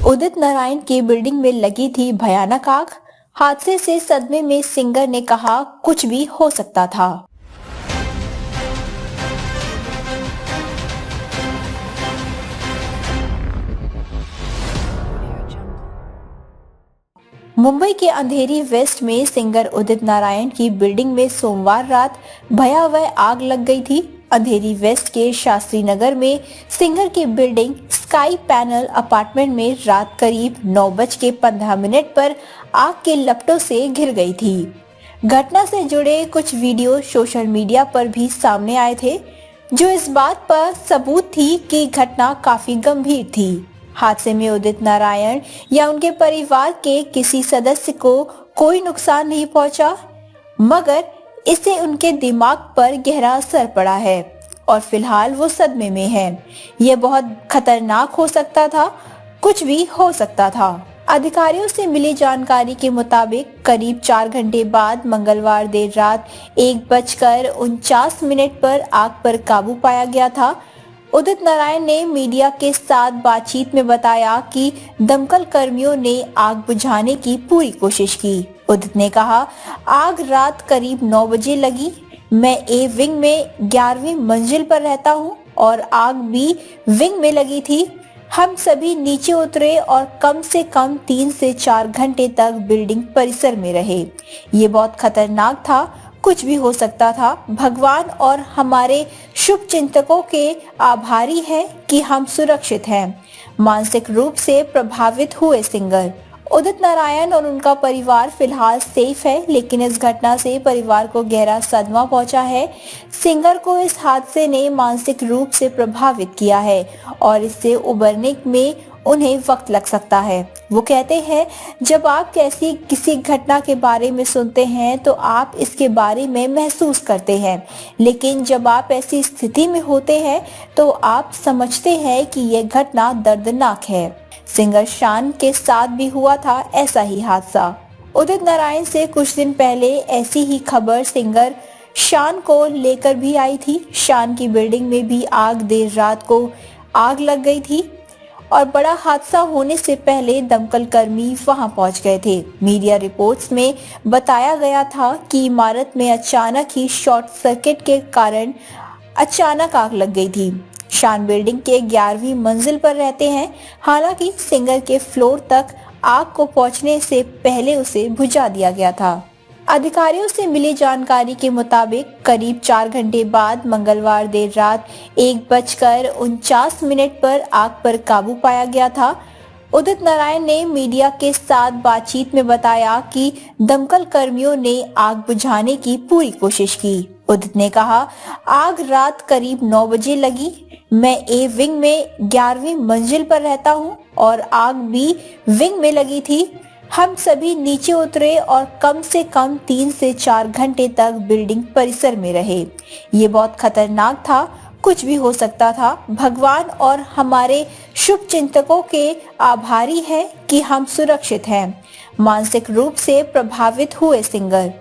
उदित नारायण की बिल्डिंग में लगी थी भयानक आग। हादसे से सदमे में सिंगर ने कहा, कुछ भी हो सकता था। मुंबई के अंधेरी वेस्ट में सिंगर उदित नारायण की बिल्डिंग में सोमवार रात भयावह आग लग गई थी। अंधेरी वेस्ट के शास्त्री नगर में सिंगर की बिल्डिंग स्काई पैनल अपार्टमेंट में रात करीब 9:15 पर आग के लपटों से घिर गई थी। घटना से जुड़े कुछ वीडियो सोशल मीडिया पर भी सामने आए थे, जो इस बात पर सबूत थी कि घटना काफी गंभीर थी। हादसे में उदित नारायण या उनके परिवार के किसी सदस्य को कोई नुकसान नहीं पहुंचा, मगर इससे उनके दिमाग पर गहरा असर पड़ा है और फिलहाल वो सदमे में हैं। यह बहुत खतरनाक हो सकता था, कुछ भी हो सकता था। अधिकारियों से मिली जानकारी के मुताबिक करीब 4 घंटे बाद मंगलवार देर रात 1:49 पर आग पर काबू पाया गया था। उदित नारायण ने मीडिया के साथ बातचीत में बताया कि दमकल कर्मियों ने आग बुझाने की पूरी कोशिश की। उदित ने कहा, आग रात करीब 9 बजे लगी। मैं ए विंग में 11वीं मंजिल पर रहता हूं और आग बी विंग में लगी थी। हम सभी नीचे उतरे और कम से कम 3 से 4 घंटे तक बिल्डिंग परिसर में रहे। ये बहुत खतरनाक था, कुछ भी हो सकता था। भगवान और हमारे शुभ चिंतकों के आभारी हैं कि हम सुरक्षित हैं। मानसिक रूप से प्रभावित हुए सिंगर उदित नारायण और उनका परिवार फिलहाल सेफ है, लेकिन इस घटना से परिवार को गहरा सदमा पहुंचा है। सिंगर को इस हादसे ने मानसिक रूप से प्रभावित किया है और इससे उबरने में उन्हें वक्त लग सकता है। वो कहते हैं, जब आप किसी घटना के बारे में सुनते हैं तो आप इसके बारे में महसूस करते हैं, लेकिन जब आप ऐसी स्थिति में होते हैं तो आप समझते हैं कि यह घटना दर्दनाक है। सिंगर शान के साथ भी हुआ था ऐसा ही हादसा। उदित नारायण से कुछ दिन पहले ऐसी ही खबर सिंगर शान को लेकर भी आई थी। शान की बिल्डिंग में भी देर रात को आग लग गई थी और बड़ा हादसा होने से पहले दमकल कर्मी वहां पहुंच गए थे। मीडिया रिपोर्ट्स में बताया गया था कि इमारत में अचानक ही शॉर्ट सर्किट के कारण अचानक आग लग गई थी। शान बिल्डिंग के 11वीं मंजिल पर रहते हैं। हालांकि सिंगर के फ्लोर तक आग को पहुंचने से पहले उसे बुझा दिया गया था। अधिकारियों से मिली जानकारी के मुताबिक करीब 4 घंटे बाद मंगलवार देर रात 1:49 पर आग पर काबू पाया गया था। उदित नारायण ने मीडिया के साथ बातचीत में बताया कि दमकल कर्मियों ने आग बुझाने की पूरी कोशिश की। उदित ने कहा, आग रात करीब 9 बजे लगी। मैं ए विंग में 11वीं मंजिल पर रहता हूं और आग बी विंग में लगी थी। हम सभी नीचे उतरे और कम से कम 3 से 4 घंटे तक बिल्डिंग परिसर में रहे। ये बहुत खतरनाक था, कुछ भी हो सकता था। भगवान और हमारे शुभ चिंतकों के आभारी हैं कि हम सुरक्षित हैं। मानसिक रूप से प्रभावित हुए सिंगर